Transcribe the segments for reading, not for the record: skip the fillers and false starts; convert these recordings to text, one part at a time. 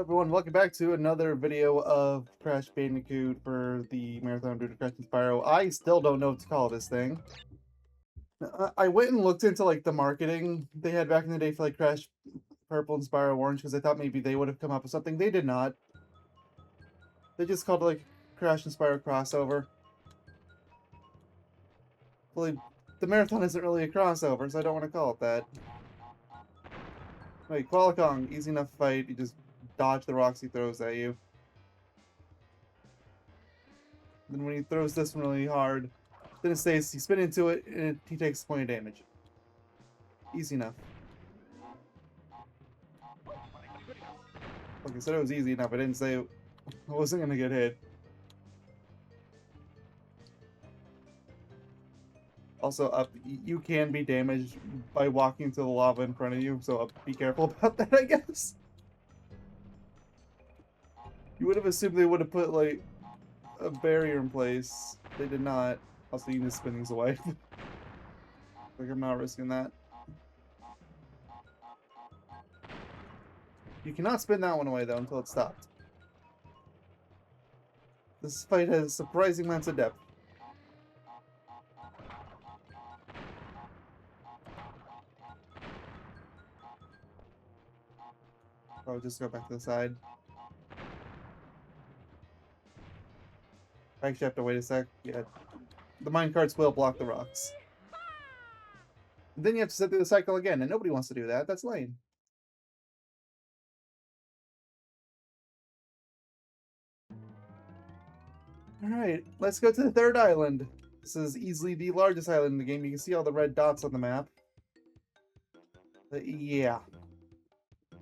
Everyone, welcome back to another video of Crash Bandicoot for the Marathon due to Crash and Spyro. I still don't know what to call this thing. I went and looked into like the marketing they had back in the day for like Crash Purple and Spyro Orange because I thought maybe they would have come up with something. They did not. They just called it like Crash and Spyro crossover. Well, the Marathon isn't really a crossover, so I don't want to call it that. Wait, Qualicong, easy enough fight. You just dodge the rocks he throws at you. Then when he throws this one really hard, then it stays, you spin into it, and he takes a point of damage. Easy enough. Like I said, it was easy enough. I didn't say I wasn't going to get hit. Also, you can be damaged by walking to the lava in front of you, so be careful about that, I guess. You would have assumed they would have put, like, a barrier in place. They did not. Also, you can just spin these away. Like, I'm not risking that. You cannot spin that one away, though, until it's stopped. This fight has surprising amounts of depth. I'll just go back to the side. I actually have to wait a sec. Yeah. The minecarts will block the rocks. Then you have to sit through the cycle again, and nobody wants to do that. That's lame. Alright, let's go to the third island. This is easily the largest island in the game. You can see all the red dots on the map. But yeah.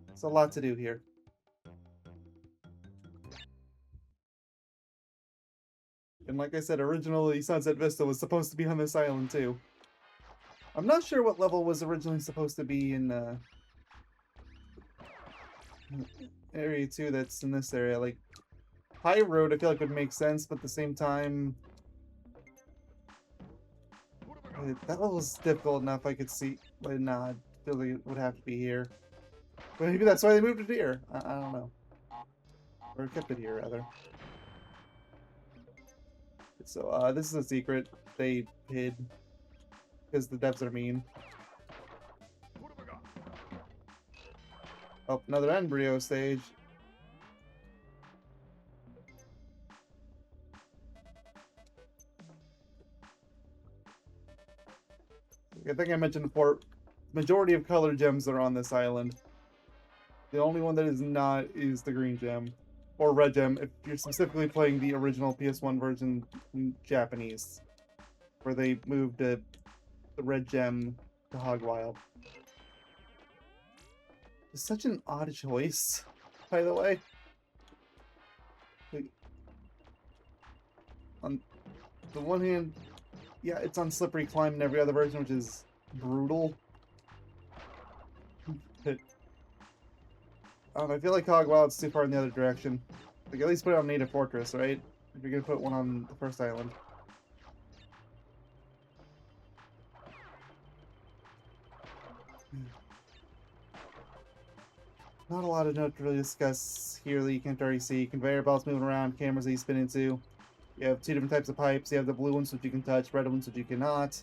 There's a lot to do here. And like I said, originally Sunset Vista was supposed to be on this island too. I'm not sure what level was originally supposed to be in Area 2 that's in this area. Like, High Road I feel like would make sense, but at the same time... that level's difficult enough I could see, but nah, I feel like it would have to be here. But maybe that's why they moved it here. I don't know. Or kept it here, rather. So, this is a secret they hid. Because the devs are mean. Oh, another embryo stage. I think I mentioned before, majority of color gems are on this island. The only one that is not is the green gem. Or red gem, if you're specifically playing the original PS1 version in Japanese. Where they moved the red gem to Hogwild. It's such an odd choice, by the way. Like, on the one hand, yeah, it's on Slippery Climb in every other version, which is brutal. But, I feel like Hogwild's too far in the other direction. Like, at least put it on Native Fortress, right? If you're gonna put one on the first island. Not a lot of note to really discuss here that you can't already see. Conveyor belts moving around, cameras that you spin into. You have two different types of pipes. You have the blue ones which you can touch, red ones which you cannot.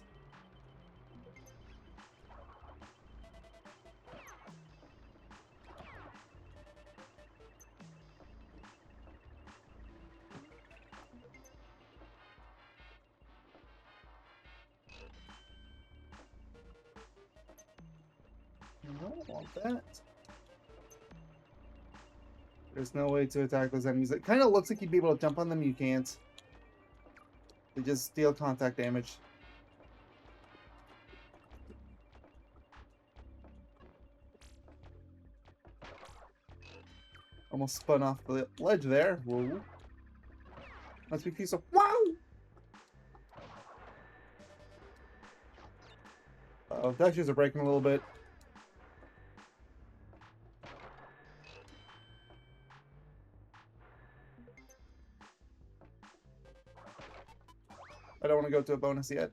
I don't want that. There's no way to attack those enemies. It kind of looks like you'd be able to jump on them. You can't. They just deal contact damage. Almost spun off the ledge there. Whoa. Must be a piece of... Wow! Uh-oh, textures are breaking a little bit. I don't want to go to a bonus yet.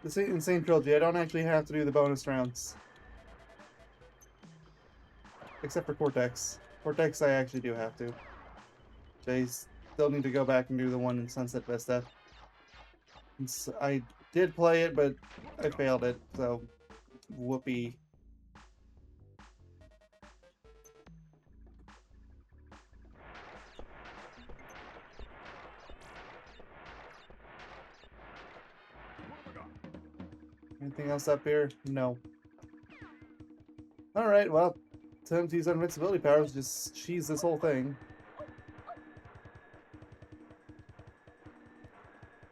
The This ain't Insane Trilogy. I don't actually have to do the bonus rounds. Except for Cortex. Cortex I actually do have to. I still need to go back and do the one in Sunset Vista. I did play it, but I failed it, so whoopee. Anything else up here? No. Alright, well, time to use our invincibility powers, just cheese this whole thing.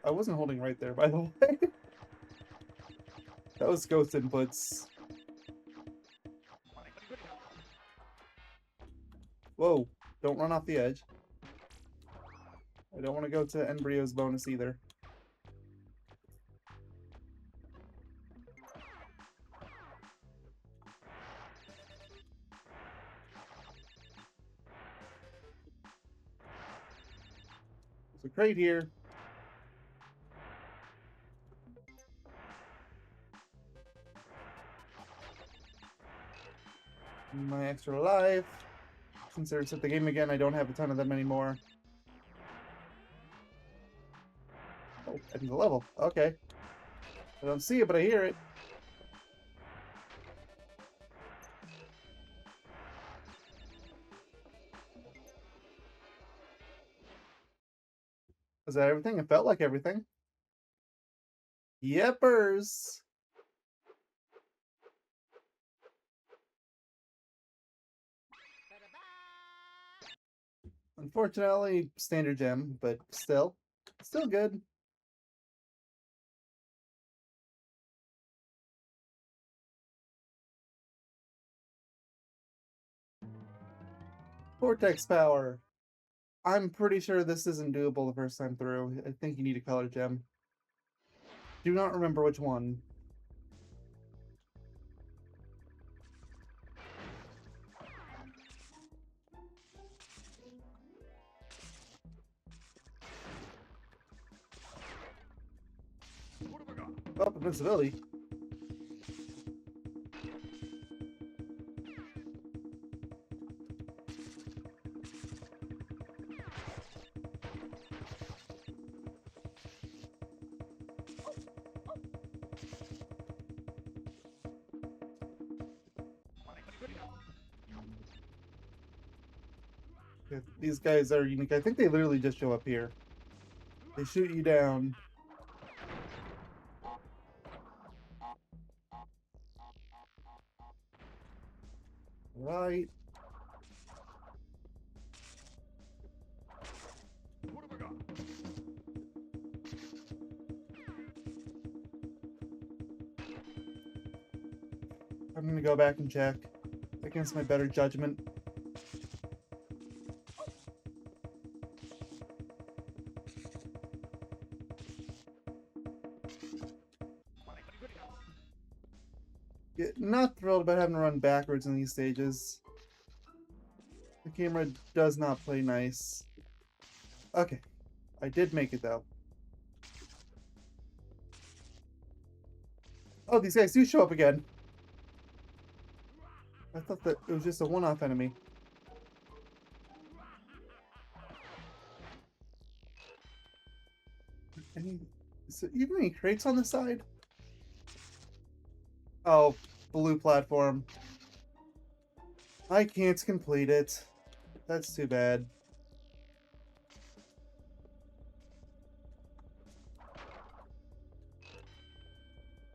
I wasn't holding right there, by the way. That was ghost inputs. Whoa, don't run off the edge. I don't want to go to Embryo's bonus either. There's a crate here. My extra life. Since I reset the game again, I don't have a ton of them anymore. Oh, end the level. Okay. I don't see it, but I hear it. Was that everything? It felt like everything. Yepers! Unfortunately, standard gem, but still good. Vortex power. I'm pretty sure this isn't doable the first time through. I think you need a color gem. Do not remember which one. Oh, invincibility. Yeah, these guys are unique. I think they literally just show up here. They shoot you down. Right. I'm gonna go back and check against my better judgment. Yeah, not thrilled about having to run backwards in these stages. The camera does not play nice. Okay, I did make it though. Oh, these guys do show up again. I thought that it was just a one-off enemy. Is there even any crates on the side? Oh, blue platform. I can't complete it. That's too bad.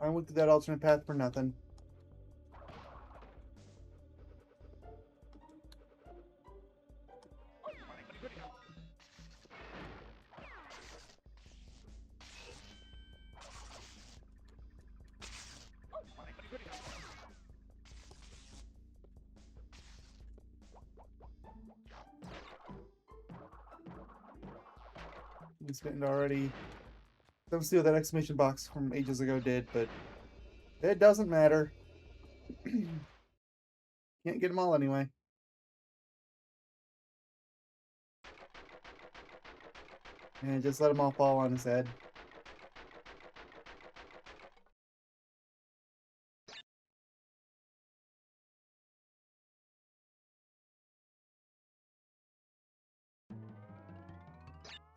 I went through that alternate path for nothing. We spent already. Don't see what that exclamation box from ages ago did, but it doesn't matter. Can't get them all anyway. And just let them all fall on his head.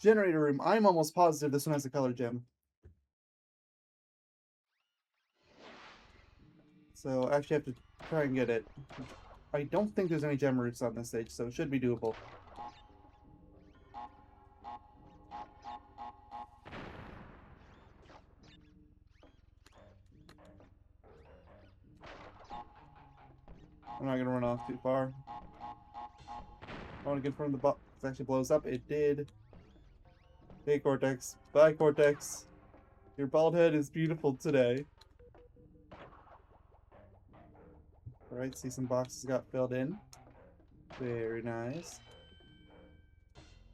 Generator room. I'm almost positive this one has a color gem. So I actually have to try and get it. I don't think there's any gem routes on this stage, so it should be doable. I'm not gonna run off too far. I want to get from the box. It actually blows up. It did. Hey, Cortex. Bye, Cortex. Your bald head is beautiful today. Alright, see some boxes got filled in. Very nice.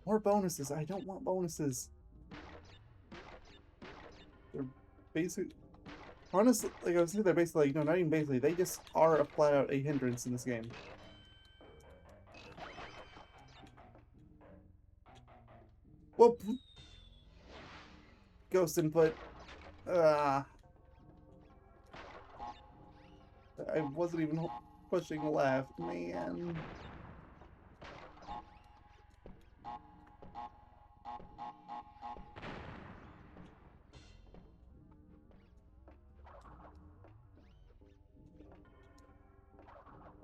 More bonuses. I don't want bonuses. They're basic. Honestly, like I was saying, they're basically, no, not even basically. They just are a flat out a hindrance in this game. Whoop! Ghost input. I wasn't even pushing left, man.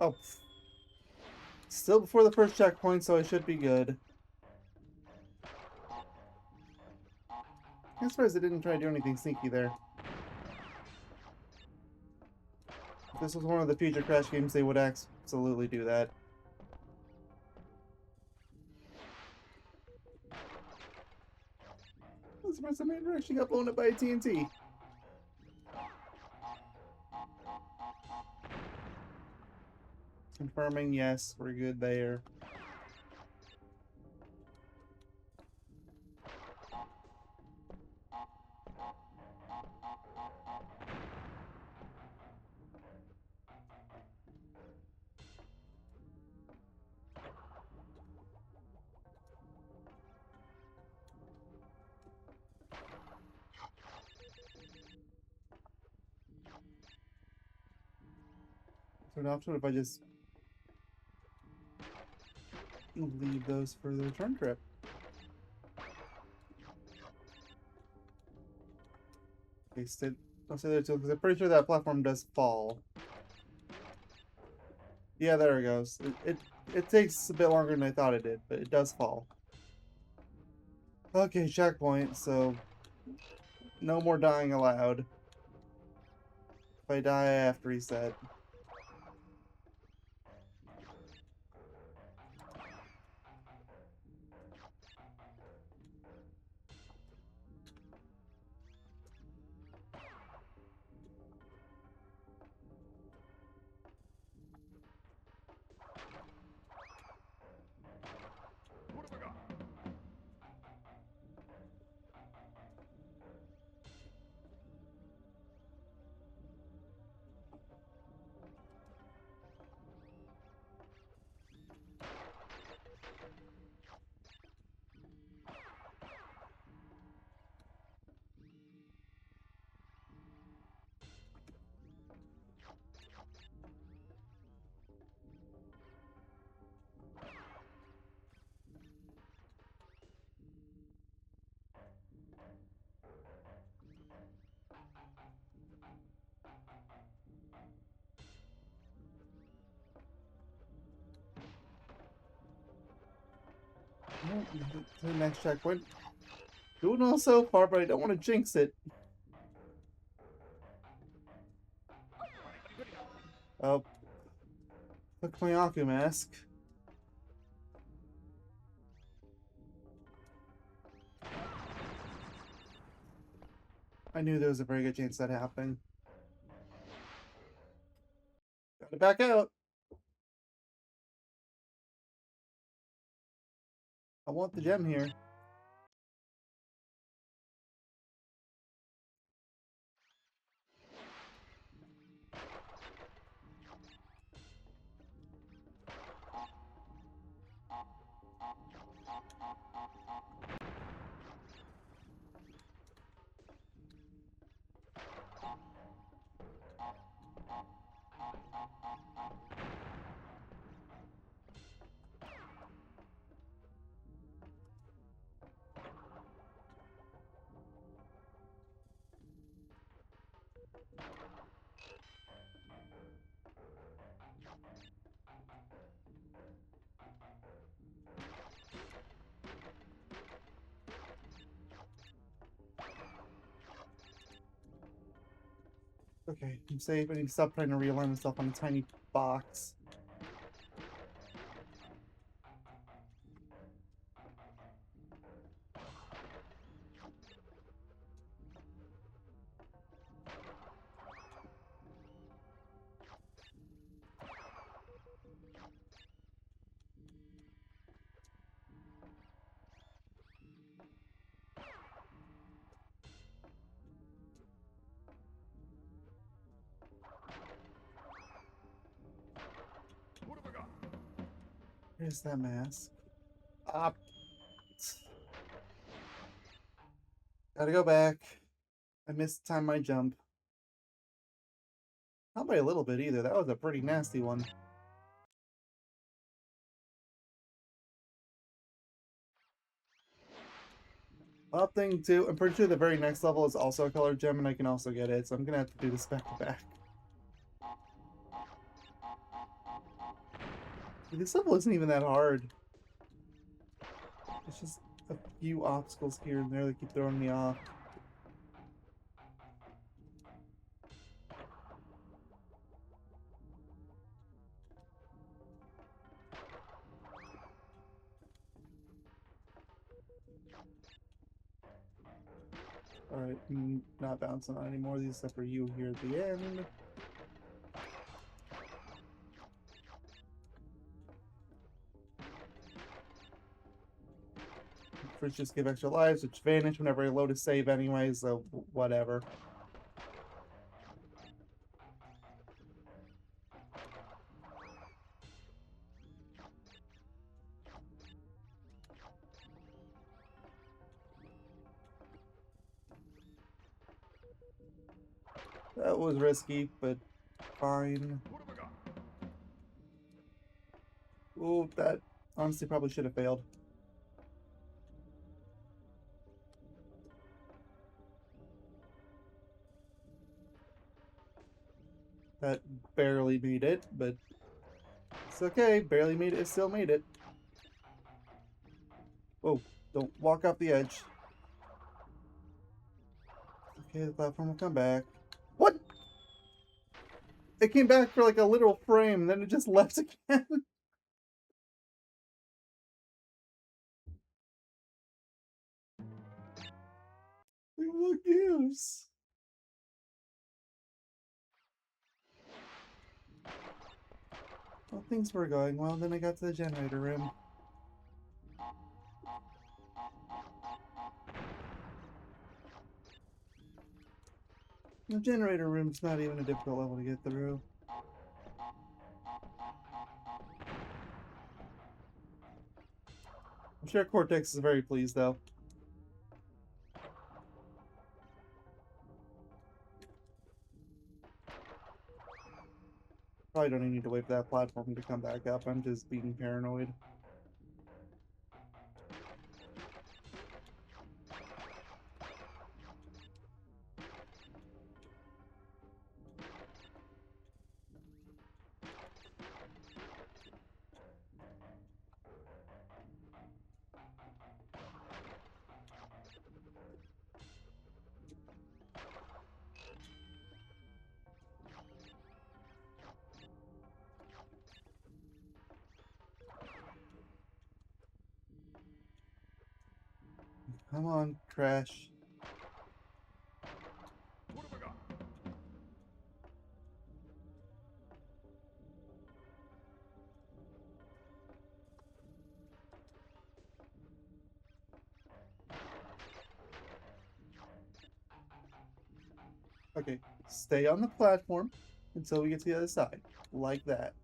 Oh, still before the first checkpoint, so I should be good. I'm surprised they didn't try to do anything sneaky there. If this was one of the future Crash games, they would absolutely do that. I'm surprised the man actually got blown up by a TNT. Confirming, yes, we're good there. So now what if I just leave those for the return trip? Okay, don't stay there too, because I'm pretty sure that platform does fall. Yeah, there it goes. It takes a bit longer than I thought it did, but it does fall. Okay, checkpoint, so no more dying allowed. If I die, I have to reset. To the next checkpoint. Doing well so far, but I don't want to jinx it. Oh. Look my Aku mask. I knew there was a very good chance that happened. Gotta back out. I want the gem here. Okay, I'm safe. I need to stop trying to realign myself on a tiny box. Where's that mask? Ah, gotta go back. I missed time my jump. Not by a little bit either. That was a pretty nasty one. Up thing too. I'm pretty sure the very next level is also a colored gem, and I can also get it. So I'm gonna have to do this back to back. This level isn't even that hard. It's just a few obstacles here and there that keep throwing me off. Alright, not bouncing on any more of these except for you here at the end. First, just give extra lives, which vanish whenever I load a save anyway, so whatever. That was risky, but fine. Ooh, that honestly probably should have failed. That barely made it, but it's okay. Barely made it, it still made it. Whoa, don't walk off the edge. Okay, the platform will come back. What? It came back for like a literal frame, then it just left again. What gives? Well, things were going well, then I got to the generator room. The generator room's not even a difficult level to get through. I'm sure Cortex is very pleased, though. Probably don't even need to wait for that platform to come back up. I'm just being paranoid. Come on, Crash. Okay, stay on the platform until we get to the other side. Like that.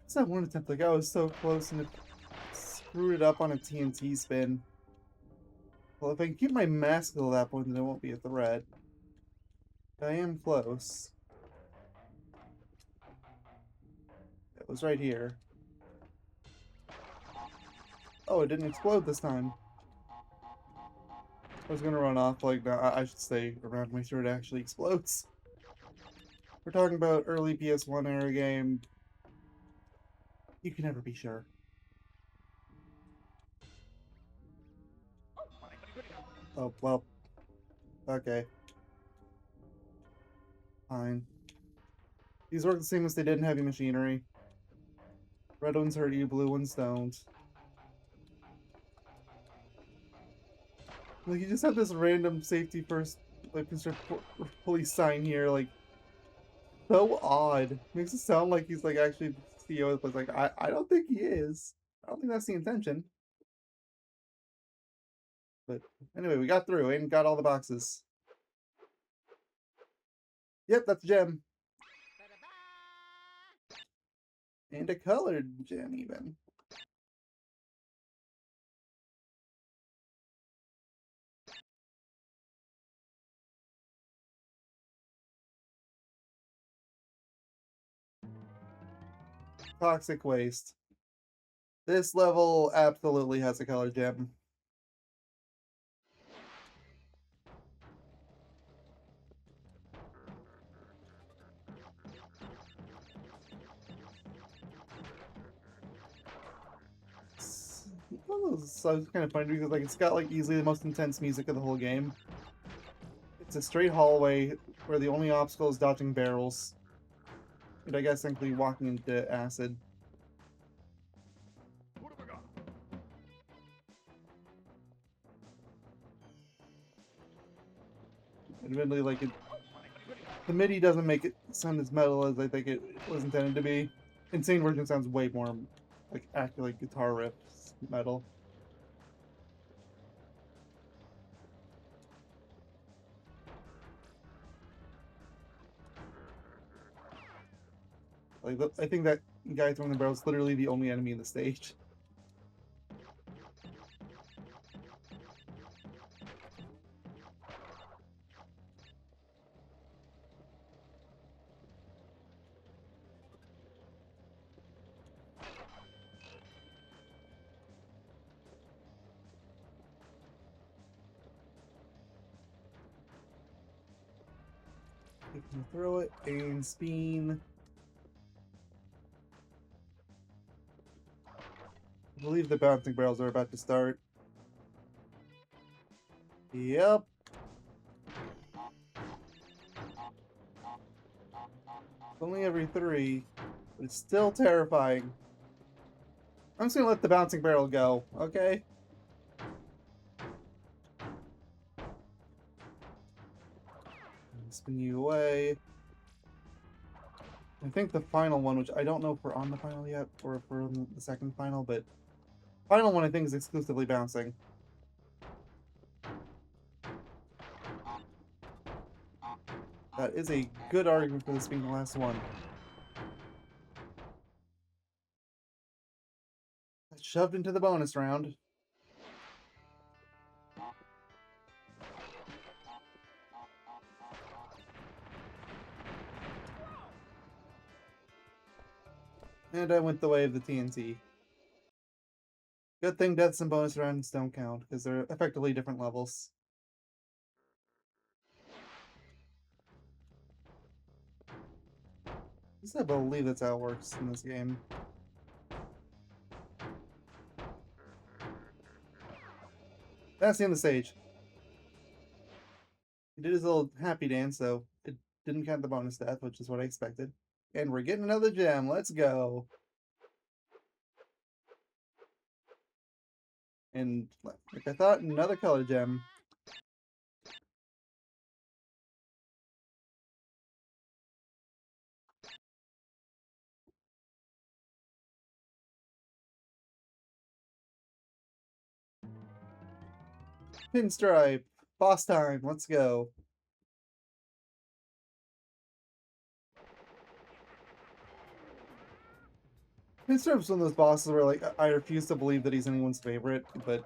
It's that one attempt, like I was so close and it screwed it up on a TNT spin. Well, if I can keep my mask till that point, then it won't be a threat. I am close. was right here. Oh, it didn't explode this time. I was gonna run off, like, no, I should stay around to make sure it actually explodes. We're talking about early PS1 era game. You can never be sure. Oh, well. Okay. Fine. These work the same as they did in Heavy Machinery. Red ones hurt you, blue ones don't. Like, you just have this random safety first, like, Mr. Police sign here, like, so odd. Makes it sound like he's, like, actually the CEO of the place. Like, I don't think he is. I don't think that's the intention. But anyway, we got through and got all the boxes. Yep, that's a gem. And a colored gem, even. Toxic waste. This level absolutely has a colored gem. So it's kind of funny because, like, it's got, like, easily the most intense music of the whole game. It's a straight hallway where the only obstacle is dodging barrels. And I guess simply walking into acid. Admittedly, like, the MIDI doesn't make it sound as metal as I think it was intended to be. Insane version sounds way more, like, actually guitar riffs metal. Like, I think that guy throwing the barrel is literally the only enemy in the stage. You can throw it and spin. I believe the bouncing barrels are about to start. Yep. Only every 3, but it's still terrifying. I'm just gonna let the bouncing barrel go, okay? Spin you away. I think the final one, which I don't know if we're on the final yet, or if we're on the second final, but final one I think is exclusively bouncing. That is a good argument for this being the last one. That's shoved into the bonus round. And I went the way of the TNT. Good thing deaths and bonus rounds don't count, because they're effectively different levels. At least I believe that's how it works in this game. That's the end of the stage. He did his little happy dance, though. It didn't count the bonus death, which is what I expected. And we're getting another gem. Let's go. And like I thought, another color gem. Pinstripe. Boss time. Let's go. Pinstripe's one of those bosses where, like, I refuse to believe that he's anyone's favorite, but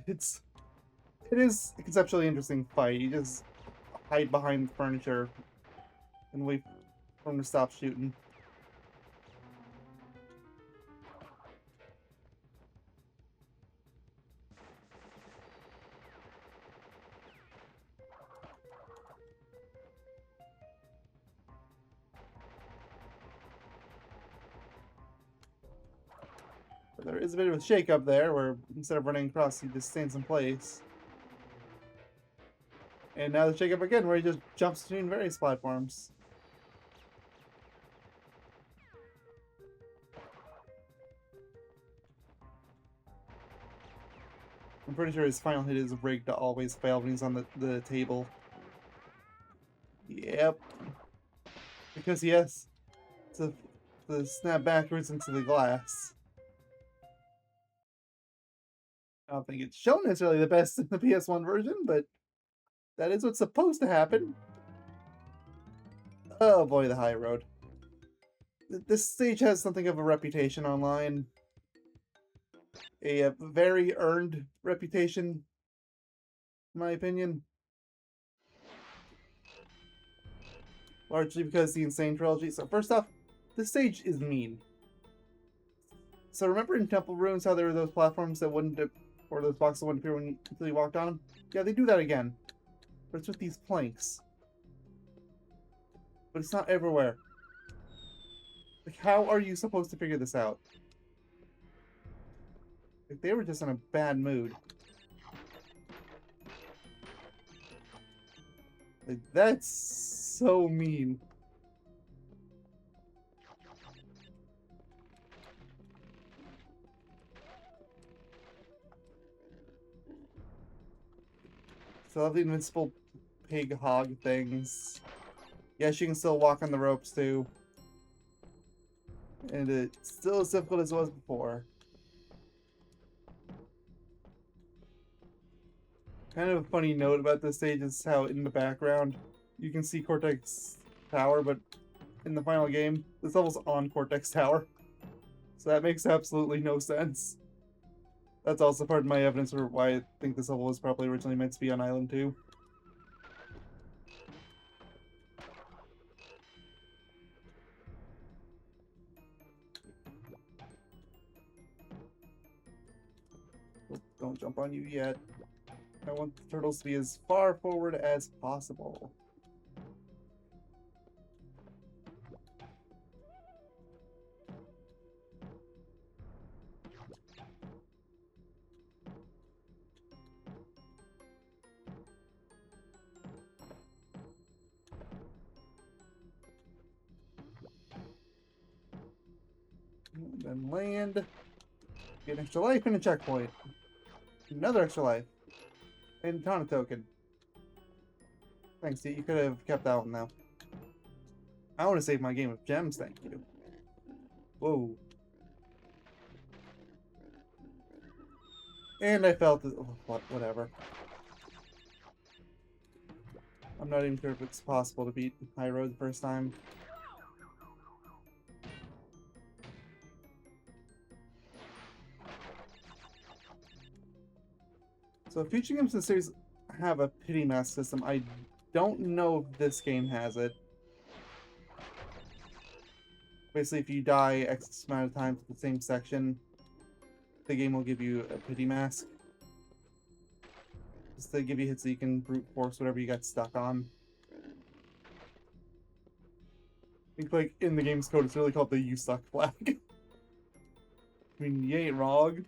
it is a conceptually interesting fight. You just hide behind the furniture and wait for him to stop shooting. There is a bit of a shake-up there, where instead of running across, he just stands in place. And now the shake-up again, where he just jumps between various platforms. I'm pretty sure his final hit is rigged to always fail when he's on the table. Yep. Because he has to snap backwards into the glass. I don't think it's shown necessarily the best in the PS1 version, but that is what's supposed to happen. Oh boy, the high road. This stage has something of a reputation online. A very earned reputation, in my opinion. Largely because the Insane Trilogy. So first off, this stage is mean. So remember in Temple Ruins how there were those platforms that wouldn't, or those boxes that wouldn't appear until you walked on them? Yeah, they do that again. But it's with these planks. But it's not everywhere. Like, how are you supposed to figure this out? Like, they were just in a bad mood. Like, that's so mean. So I have the invincible pig hog things. Yes, you can still walk on the ropes too. And it's still as difficult as it was before. Kind of a funny note about this stage is how in the background you can see Cortex Tower, but in the final game, this level's on Cortex Tower. So that makes absolutely no sense. That's also part of my evidence for why I think this level was probably originally meant to be on Island 2. Oh, don't jump on you yet. I want the turtles to be as far forward as possible. And then land. Get an extra life and a checkpoint. Another extra life. And Tana token. Thanks, T. You could have kept that one though. I want to save my game of gems, thank you. Whoa. And I felt this. Oh, whatever. I'm not even sure if it's possible to beat High Road the first time. So future games in the series have a pity mask system. I don't know if this game has it. Basically, if you die X amount of times in the same section, the game will give you a pity mask. Just to give you hits so you can brute force whatever you got stuck on. I think, like, in the game's code, it's really called the "You Suck" flag. I mean, you ain't wrong.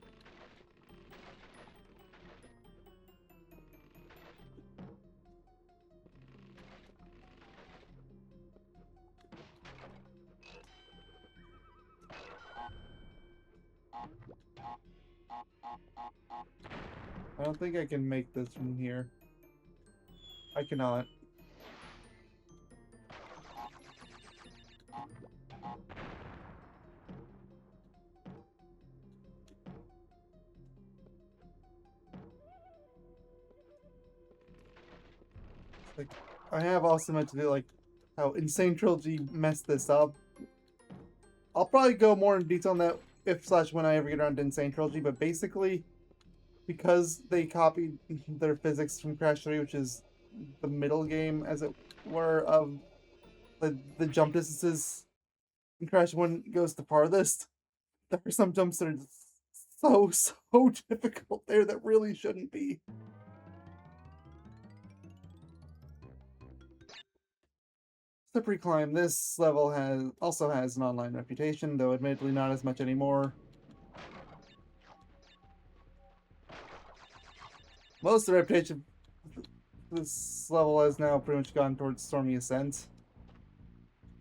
I don't think I can make this from here. I cannot. Like, I have also mentioned it, like, how Insane Trilogy messed this up. I'll probably go more in detail on that if/when I ever get around to Insane Trilogy, but basically, because they copied their physics from Crash 3, which is the middle game, as it were, of the jump distances in Crash 1 goes the farthest. There are some jumps that are so difficult there that really shouldn't be. Slippery Climb. This level also has an online reputation, though admittedly not as much anymore. Most of the reputation this level has now pretty much gone towards Stormy Ascent,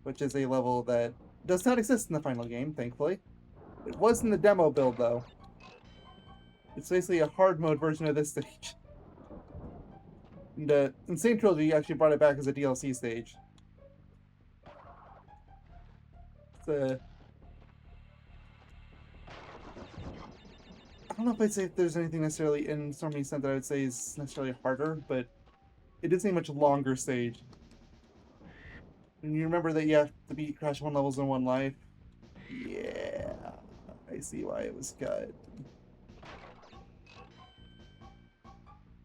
which is a level that does not exist in the final game, thankfully. It was in the demo build, though. It's basically a hard mode version of this stage. And Insane Trilogy actually brought it back as a DLC stage. It's I don't know if I'd say if there's anything necessarily in Stormy Ascent that I would say is necessarily harder, but it is a much longer stage. And you remember that you have to beat Crash 1 levels in one life? Yeah, I see why it was cut.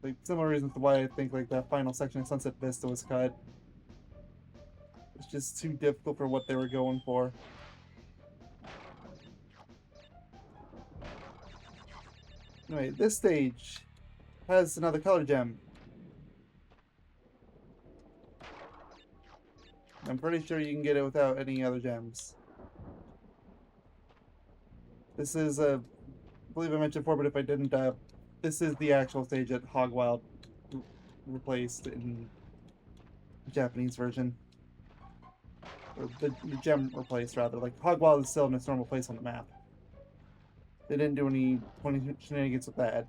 Like, similar reasons to why I think like that final section of Sunset Vista was cut. It's just too difficult for what they were going for. Anyway, this stage has another color gem. I'm pretty sure you can get it without any other gems. This is I believe I mentioned before, but if I didn't, this is the actual stage that Hogwild replaced in the Japanese version. Or the gem replaced, rather. Like, Hogwild is still in its normal place on the map. They didn't do any funny shenanigans with that.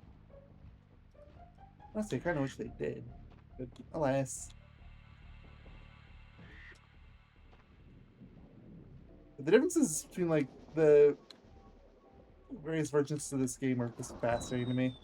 Honestly, I kind of wish they did. But alas. But the differences between, like, the various versions of this game are just fascinating to me.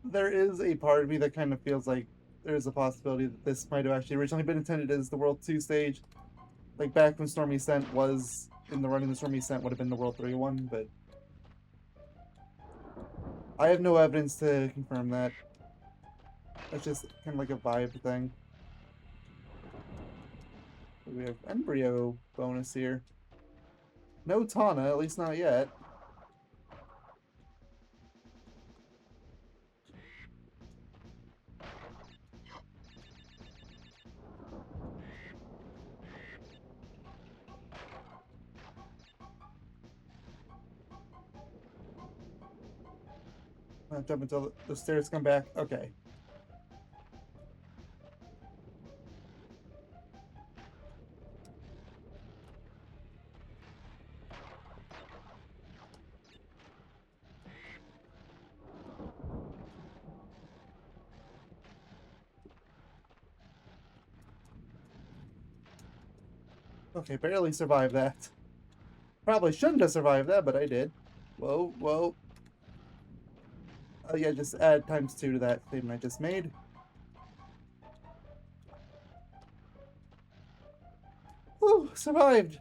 There is a part of me that kind of feels like there's a possibility that this might have actually originally been intended as the World 2 stage. Like back when Stormy Ascent was in the running, the Stormy Ascent would have been the World 3 one, but I have no evidence to confirm that. That's just kind of like a vibe thing. We have embryo bonus here. No Tana, at least not yet. I'll jump until the stairs come back. Okay. Okay, barely survived that. Probably shouldn't have survived that, but I did. Whoa, whoa. Oh yeah, just add ×2 to that statement I just made. Whew, survived!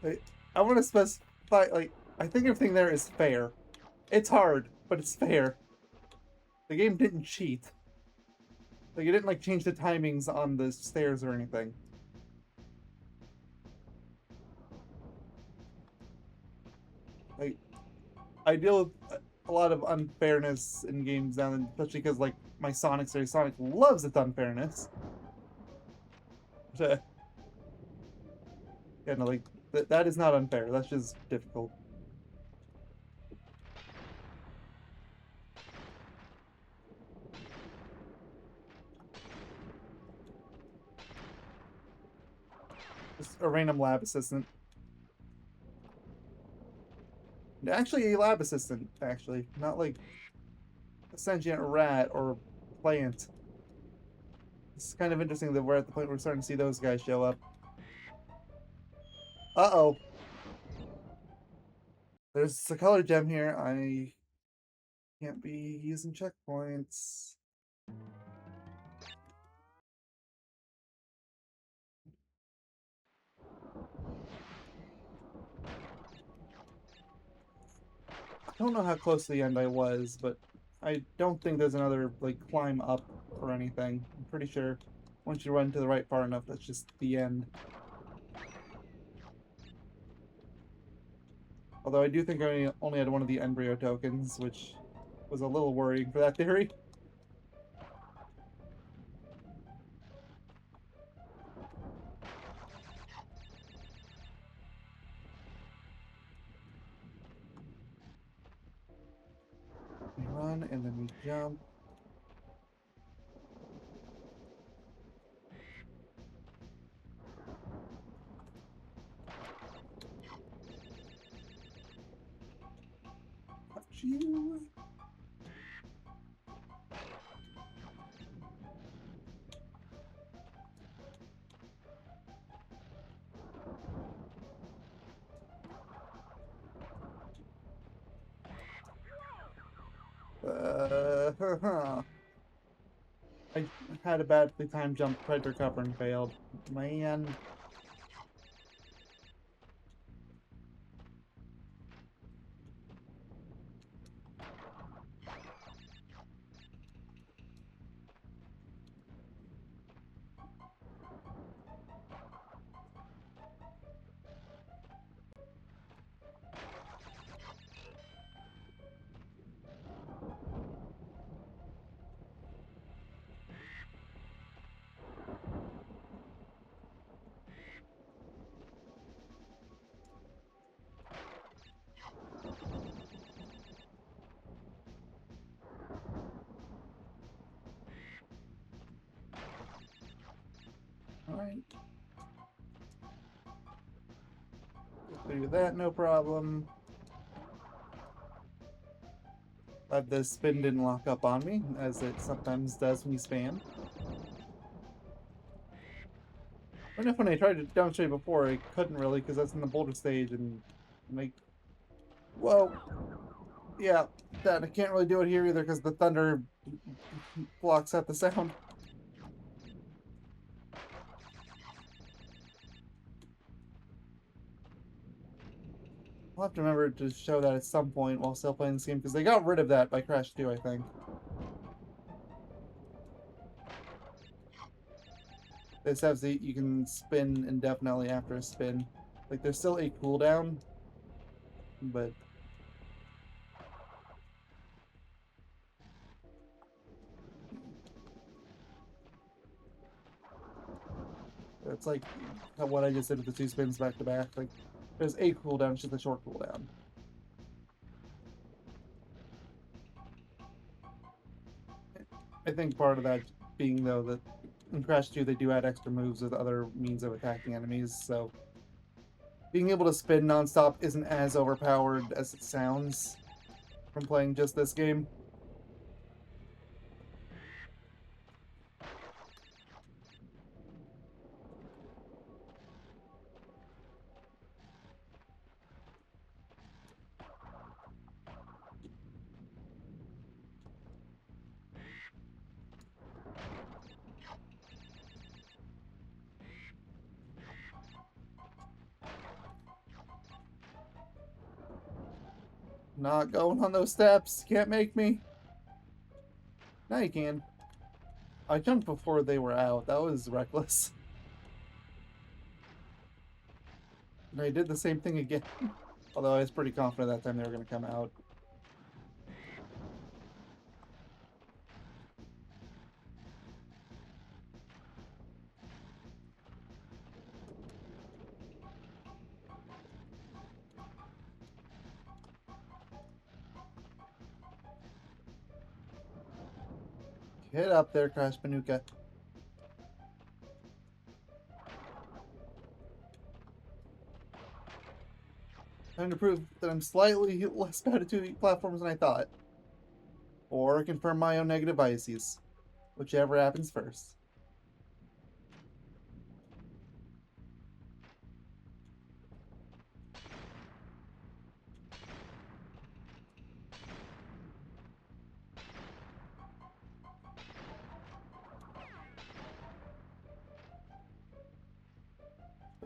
I want to specify, like, I think everything there is fair. It's hard, but it's fair. The game didn't cheat. Like, it didn't, like, change the timings on the stairs or anything. Like, I deal with a lot of unfairness in games now, especially because, like, my Sonic series, Sonic loves its unfairness. Yeah, no, like, that is not unfair. That's just difficult. Just a random lab assistant. Actually, a lab assistant, actually. Not like a sentient rat or plant. It's kind of interesting that we're at the point where we're starting to see those guys show up. Uh-oh. There's a color gem here. I can't be using checkpoints. don't know how close to the end I was, but I don't think there's another, like, climb up or anything. I'm pretty sure once you run to the right far enough, that's just the end. Although I do think I only had one of the embryo tokens, which was a little worrying for that theory. We run, and then we jump. Touch you. I had a badly timed jump, tried to recover and failed. Man. Alright. Do that, no problem. Glad the spin didn't lock up on me, as it sometimes does when you spam. I know when I tried to demonstrate before, I couldn't really, because that's in the boulder stage, and like, whoa, yeah, that I can't really do it here either, because the thunder blocks out the sound. I'll have to remember to show that at some point while still playing this game, because they got rid of that by Crash 2, I think. This has the, you can spin indefinitely after a spin. Like, there's still a cooldown, but it's like what I just did with the two spins back to back. Like, there's a cooldown, it's just a short cooldown. I think part of that being, though, that in Crash 2 they do add extra moves with other means of attacking enemies, so being able to spin nonstop isn't as overpowered as it sounds from playing just this game. Not going on those steps. Can't make me. Now you can. I jumped before they were out. That was reckless. And I did the same thing again. Although I was pretty confident that time they were going to come out. Get up there, Crash Banuka. Time to prove that I'm slightly less bad at 2D platforms than I thought. Or confirm my own negative biases. Whichever happens first.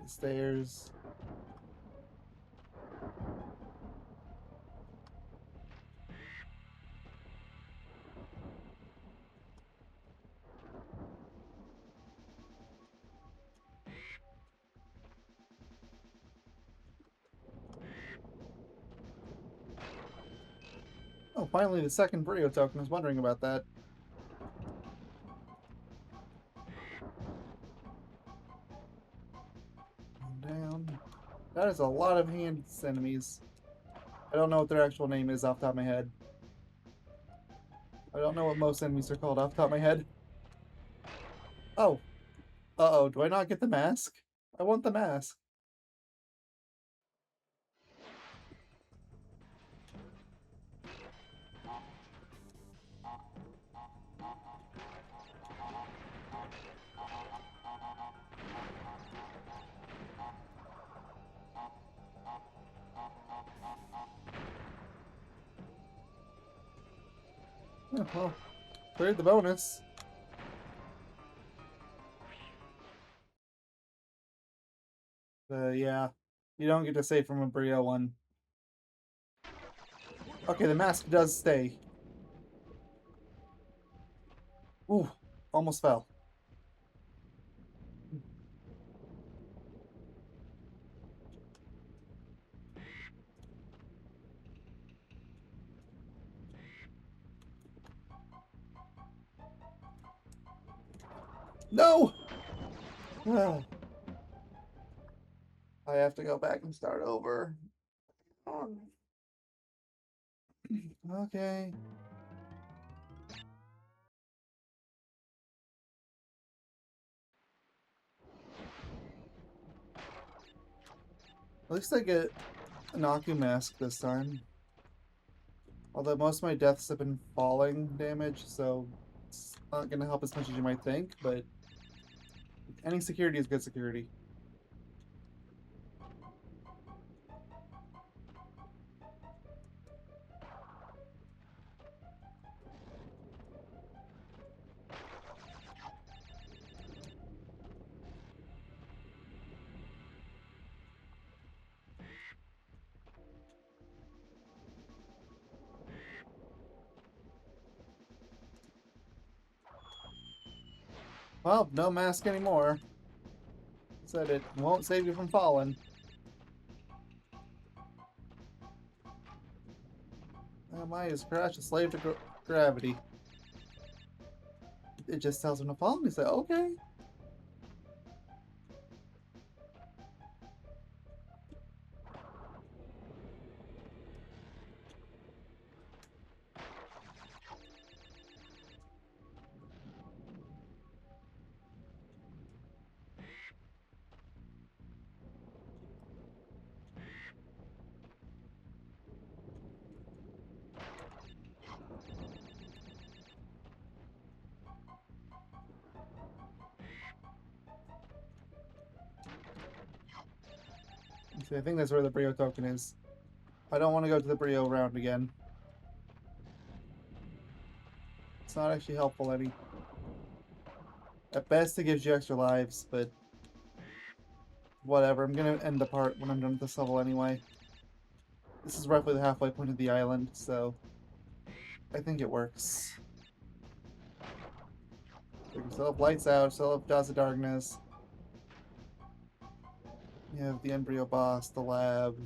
The stairs. Oh, finally the second burrito token. I was wondering about that. Down. That is a lot of hands enemies. I don't know what their actual name is off the top of my head. I don't know what most enemies are called off the top of my head. Oh. Uh-oh, do I not get the mask? I want the mask. Yeah, well, cleared the bonus. Yeah. You don't get to save from a Brio one. Okay, the mask does stay. Ooh, almost fell. No! Ah, I have to go back and start over. Okay. At least I get an Aku mask this time. Although most of my deaths have been falling damage, so it's not going to help as much as you might think, but any security is good security. Well, no mask anymore. Said it won't save you from falling. Maya is Crash, a slave to gravity. It just tells him to fall, and he's like, okay. See, I think that's where the Brio token is. I don't want to go to the Brio round again. It's not actually helpful any. At best, it gives you extra lives, but whatever. I'm gonna end the part when I'm done with this level anyway. This is roughly the halfway point of the island, so I think it works. We can still have lights out, still have Jaws of Darkness. You have the embryo boss, the lab,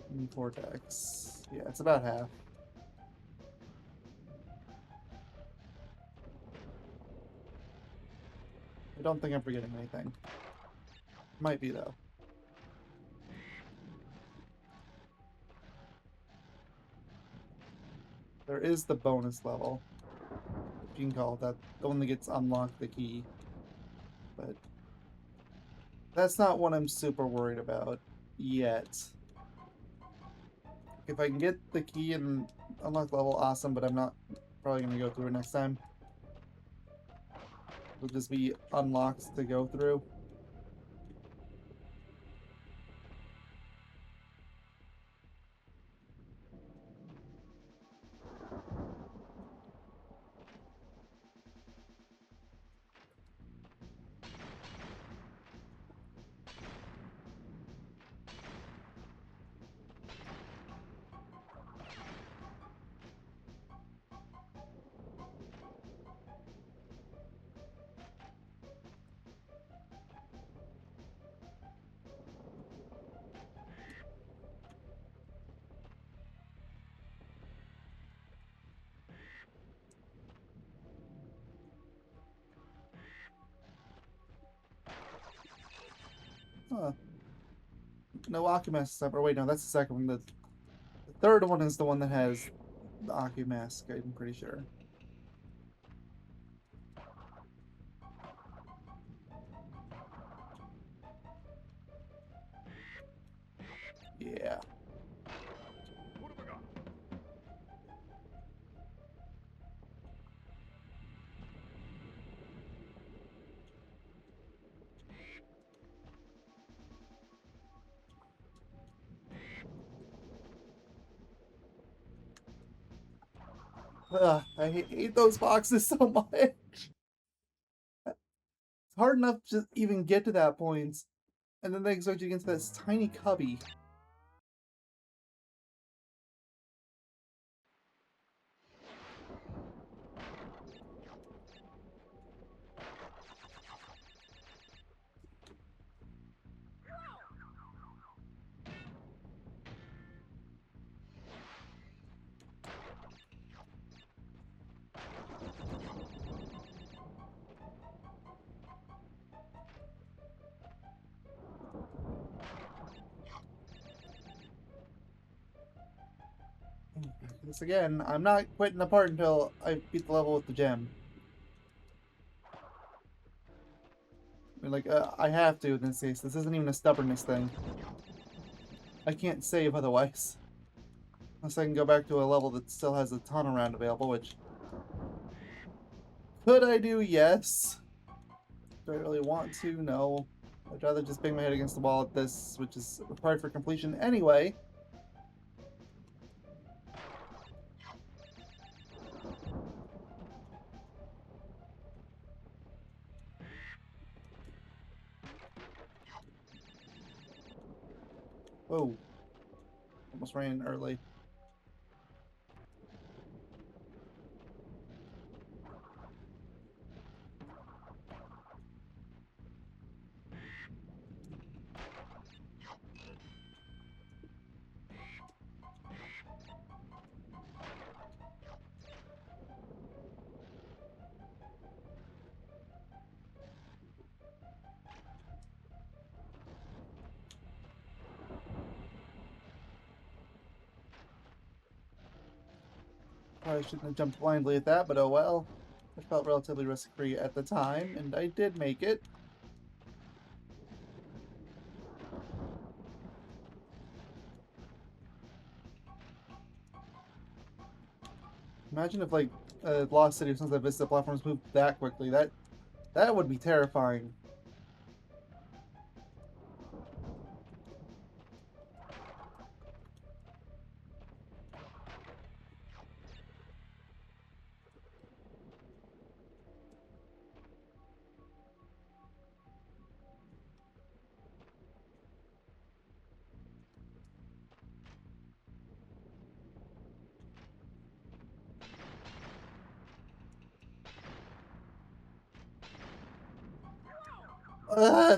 and the vortex. Yeah, it's about half. I don't think I'm forgetting anything. Might be, though. There is the bonus level, if you can call it that. The one that gets unlocked the key. But that's not what I'm super worried about yet. If I can get the key and unlock the level, awesome, but I'm not probably going to go through it next time. It'll just be unlocked to go through. no Ocumask stuff. Or wait, no, that's the second one. The third one is the one that has the Ocumask, I'm pretty sure. Yeah. Ugh, I hate those boxes so much. It's hard enough to even get to that point, and then they expect you to get into this tiny cubby. This again, I'm not quitting the part until I beat the level with the gem. I mean, like, I have to in this case. This isn't even a stubbornness thing. I can't save otherwise. Unless I can go back to a level that still has a ton around available, which... Could I do? Yes. Do I really want to? No. I'd rather just bang my head against the wall at this, which is required for completion anyway. Whoa. Almost ran early. Probably shouldn't have jumped blindly at that, but oh well. It felt relatively risk-free at the time, and I did make it. Imagine if, like, Lost City or something like Vista platforms moved that quickly. That would be terrifying.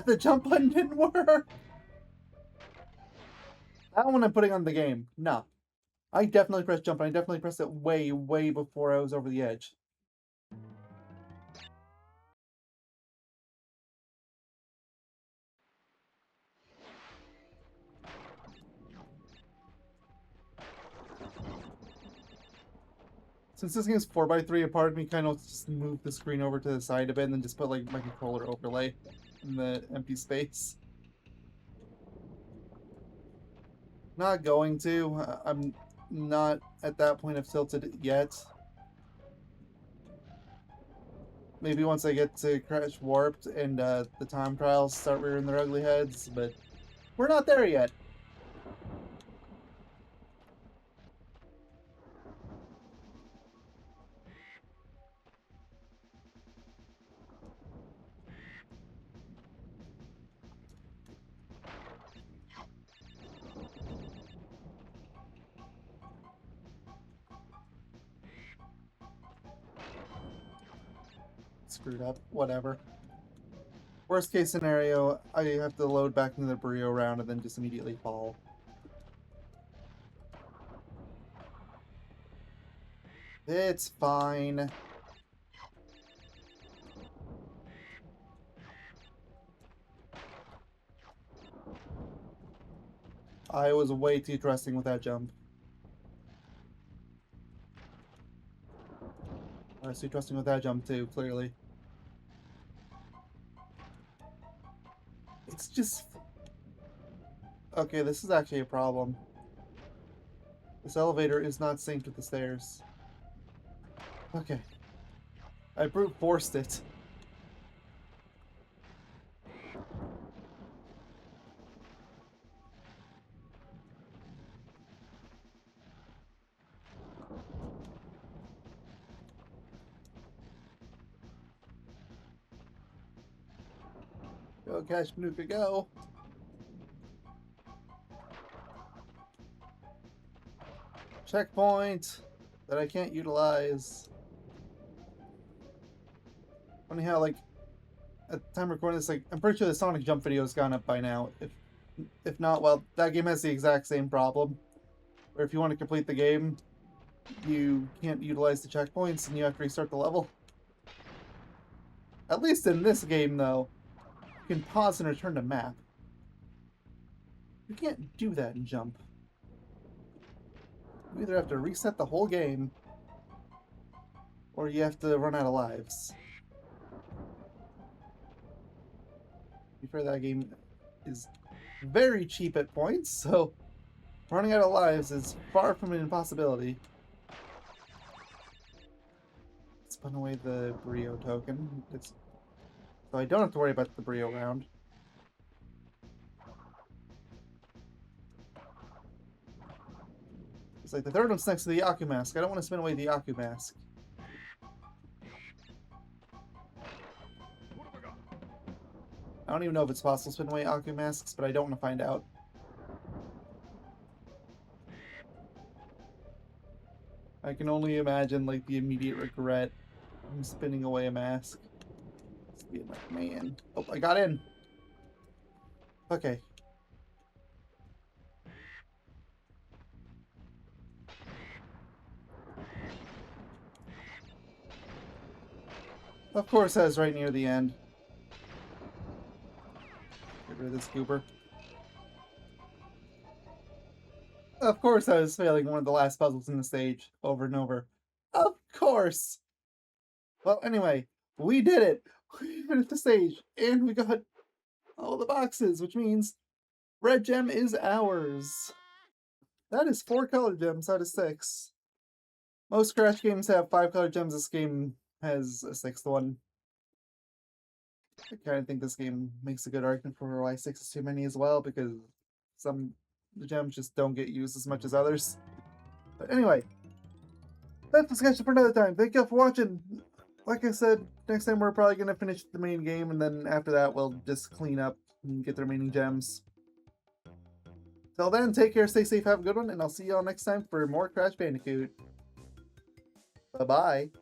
The jump button didn't work! That one I'm putting on the game. No. I definitely pressed jump, and I definitely pressed it way, way before I was over the edge. Since this game's 4x3, a part of me kind of just moved the screen over to the side a bit and then just put like my controller overlay in the empty space. Not going to. I'm not at that point of tilted yet. Maybe once I get to Crash Warped and the time trials start rearing their ugly heads, but we're not there yet. Screwed up. Whatever. Worst case scenario, I have to load back into the burrito round and then just immediately fall. It's fine. I was way too trusting with that jump. I was too trusting with that jump too, clearly. It's just... Okay, this is actually a problem. This elevator is not synced with the stairs. Okay. I brute forced it. Go, Cash Manuka, go! Checkpoint that I can't utilize. Funny how, like, at the time of recording this, like, I'm pretty sure the Sonic Jump video has gone up by now. If not, well, that game has the exact same problem. Where if you want to complete the game, you can't utilize the checkpoints and you have to restart the level. At least in this game, though, you can pause and return to map. You can't do that in Jump. You either have to reset the whole game, or you have to run out of lives. To be fair, that game is very cheap at points, so running out of lives is far from an impossibility. Spun away the Brio token. So I don't have to worry about the Brio round. It's like the third one's next to the Yaku mask. I don't want to spin away the Yaku mask. I don't even know if it's possible to spin away Yaku masks, but I don't want to find out. I can only imagine, like, the immediate regret from spinning away a mask. Just being like, man. Oh, I got in! Okay. Of course, I was right near the end. Get rid of this goober. Of course I was failing one of the last puzzles in the stage over and over. Of course! Well, anyway, we did it! We finished the stage, and we got all the boxes, which means red gem is ours. That is 4 color gems out of 6. Most Crash games have 5 color gems. This game has a 6th one. I kind of think this game makes a good argument for why 6 is too many as well, because some gems just don't get used as much as others. But anyway, that's discussion for another time. Thank you all for watching. Like I said, next time we're probably going to finish the main game, and then after that we'll just clean up and get the remaining gems. Till then, take care, stay safe, have a good one, and I'll see y'all next time for more Crash Bandicoot. Bye-bye.